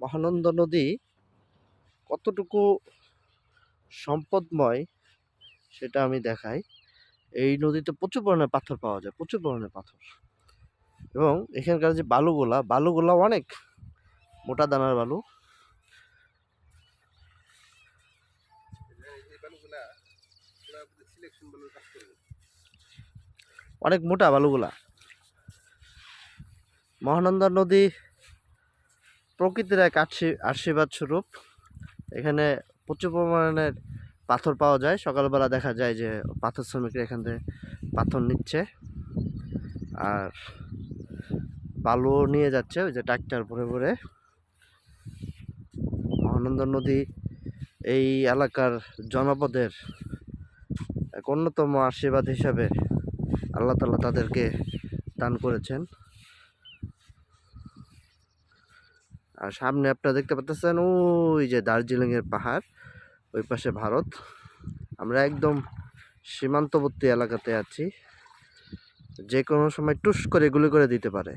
মহানন্দা নদী কতটুকু সম্পদময় সেটা আমি দেখাই। এই নদীতে প্রচুর পরিমাণে পাথর পাওয়া যায়, প্রচুর পরিমাণে পাথর। এবং এখানকার যে বালুগুলা অনেক মোটা দানার বালু। অনেক মোটা বালুগুলা। মহানন্দা নদী প্রকৃতির এক আশীর্বাদ স্বরূপ। এখানে প্রচুর পরিমাণের পাথর পাওয়া যায়। সকালবেলা দেখা যায় যে পাথর শ্রমিকরা এখান থেকে পাথর নিচ্ছে আর বালু নিয়ে যাচ্ছে ওই যে ট্রাক্টর ভরে ভরে। মহানন্দা নদী এই এলাকার জনপদের এক অন্যতম আশীর্বাদ হিসাবে আল্লাহ তাআলা তাদেরকে দান করেছেন। আর সামনে আপনারা দেখতে পাচ্ছেন ওই যে দার্জিলিং এর পাহাড়, ওই পাশে ভারত। আমরা একদম সীমান্তবর্তী এলাকাতে আছি, যে কোনো সময় টুস করে গুলি করে দিতে পারে।